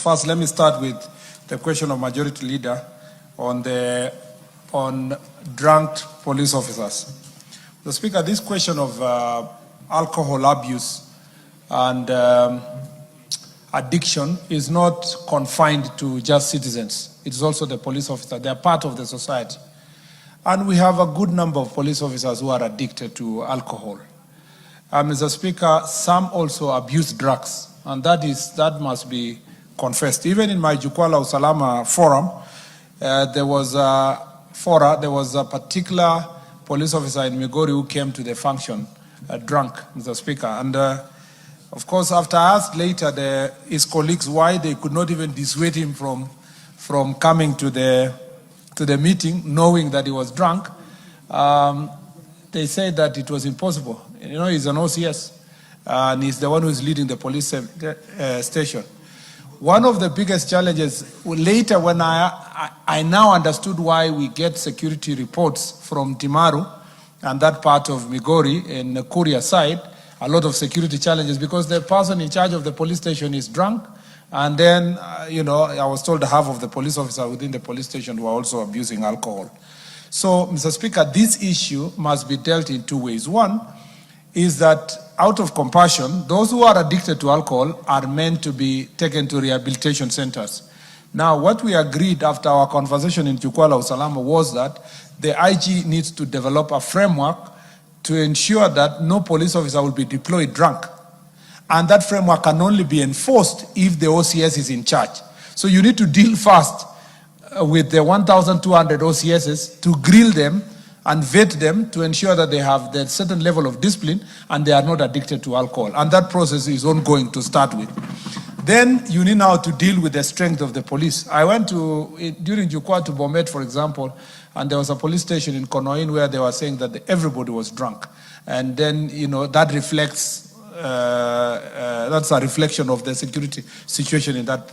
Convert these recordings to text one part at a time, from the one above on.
First, let me start with the question of Majority Leader on drunk police officers. The Speaker, this question of alcohol abuse and addiction is not confined to just citizens. It is also the police officer. They are part of the society. And we have a good number of police officers who are addicted to alcohol. Mr. Speaker, some also abuse drugs, and that must be confessed. Even in my Jukwaa la Usalama forum, there was a particular police officer in Migori who came to the function drunk, Mr. Speaker. And of course, after I asked later his colleagues why they could not even dissuade him from coming to the meeting, knowing that he was drunk, they said that it was impossible. You know, he's an OCS, and he's the one who is leading the police station. One of the biggest challenges, later when I now understood why we get security reports from Timaru and that part of Migori in the Kuria side, a lot of security challenges because the person in charge of the police station is drunk. And then, I was told half of the police officers within the police station were also abusing alcohol. So, Mr. Speaker, this issue must be dealt in two ways. One is that out of compassion, those who are addicted to alcohol are meant to be taken to rehabilitation centers. Now, what we agreed after our conversation in Jukwaa la Usalama was that the IG needs to develop a framework to ensure that no police officer will be deployed drunk. And that framework can only be enforced if the OCS is in charge. So you need to deal fast with the 1,200 OCSs to grill them and vet them to ensure that they have the certain level of discipline and they are not addicted to alcohol. And that process is ongoing to start with. Then you need now to deal with the strength of the police. I went during Jukwaa to Bomet, for example, and there was a police station in Konoin where they were saying that everybody was drunk. And then, that reflects, that's a reflection of the security situation in that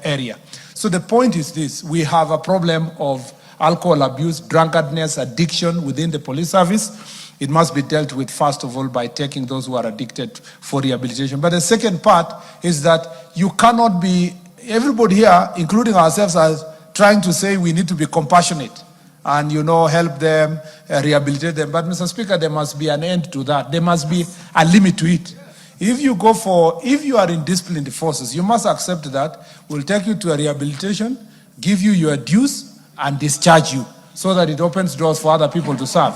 area. So the point is this: we have a problem of alcohol abuse, drunkenness, addiction within the police service. It must be dealt with, first of all, by taking those who are addicted for rehabilitation. But the second part is that you cannot be, everybody here, including ourselves, are trying to say we need to be compassionate and, help them, rehabilitate them. But, Mr. Speaker, there must be an end to that. There must be a limit to it. If you are in disciplined forces, you must accept that we'll take you to a rehabilitation, give you your dues, and discharge you so that it opens doors for other people to serve.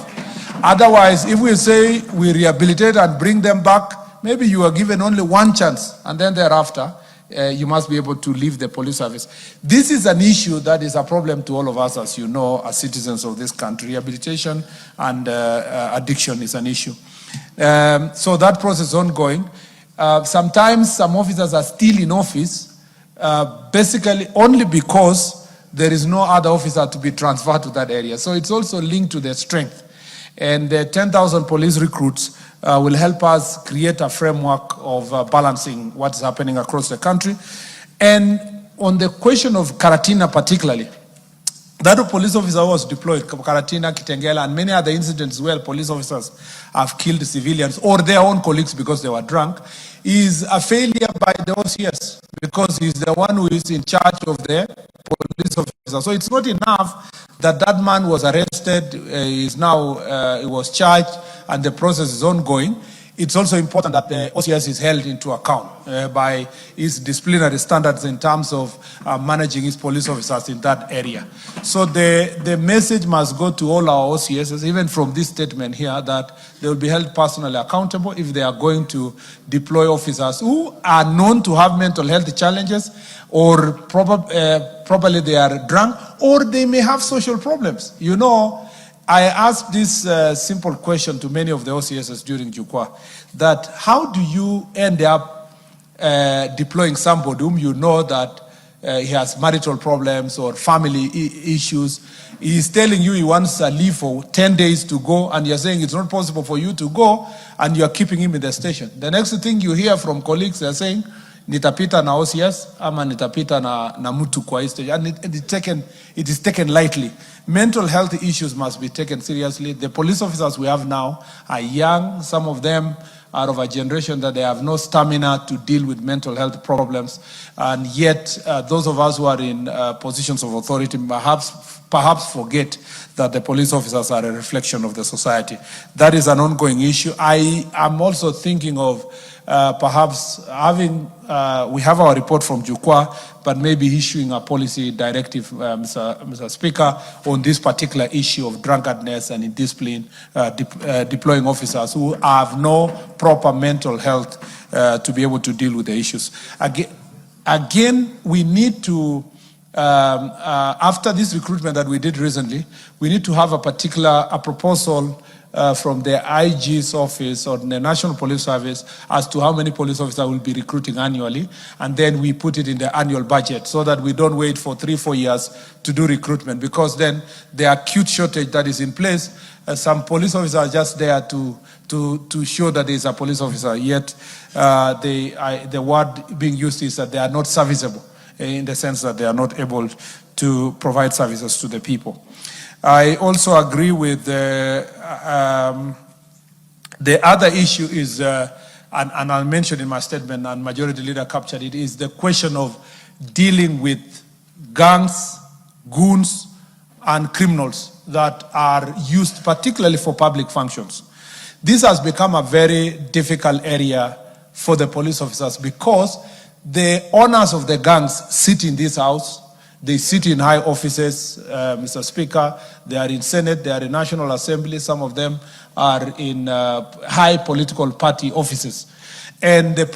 Otherwise, if we say we rehabilitate and bring them back, maybe you are given only one chance, and then thereafter, you must be able to leave the police service. This is an issue that is a problem to all of us, as you know, as citizens of this country. Rehabilitation and addiction is an issue. So that process is ongoing. Sometimes some officers are still in office, basically only because there is no other officer to be transferred to that area. So it's also linked to their strength. And the 10,000 police recruits will help us create a framework of balancing what's happening across the country. And on the question of Karatina particularly, that police officer was deployed, Karatina, Kitengela, and many other incidents where police officers have killed civilians or their own colleagues because they were drunk, is a failure by the OCS because he's the one who is in charge of the police officer. So it's not enough that that man was arrested, he was charged, and the process is ongoing. It's also important that the OCS is held into account by his disciplinary standards in terms of managing his police officers in that area. So the message must go to all our OCSs, even from this statement here, that they will be held personally accountable if they are going to deploy officers who are known to have mental health challenges, or probably they are drunk, or they may have social problems. I asked this simple question to many of the OCSs during Jukwaa, that how do you end up deploying somebody whom you know that he has marital problems or family issues? He's telling you he wants a leave for 10 days to go, and you're saying it's not possible for you to go, and you're keeping him in the station. The next thing you hear from colleagues, they're saying, nitapita na OCS, ama nitapita na mtu kwa hii stage. And it is taken lightly. Mental health issues must be taken seriously. The police officers we have now are young. Some of them are of a generation that they have no stamina to deal with mental health problems. And yet, those of us who are in positions of authority perhaps forget that the police officers are a reflection of the society. That is an ongoing issue. I am also thinking of perhaps having, we have our report from Jukwa, but maybe issuing a policy directive, Mr. Speaker, on this particular issue of drunkenness and indiscipline, deploying officers who have no proper mental health to be able to deal with the issues. Again, we need to, after this recruitment that we did recently, we need to have a proposal from the IG's office or the National Police Service as to how many police officers will be recruiting annually, and then we put it in the annual budget so that we don't wait for 3-4 years to do recruitment, because then the acute shortage that is in place, some police officers are just there to show that there is a police officer, yet the word being used is that they are not serviceable, in the sense that they are not able to provide services to the people. I also agree with the other issue is, and I'll mention in my statement, and Majority Leader captured it, is the question of dealing with gangs, goons, and criminals that are used particularly for public functions. This has become a very difficult area for the police officers because the owners of the gangs sit in this house. They sit in high offices, Mr. Speaker. They are in Senate, they are in National Assembly. Some of them are in high political party offices. And the problem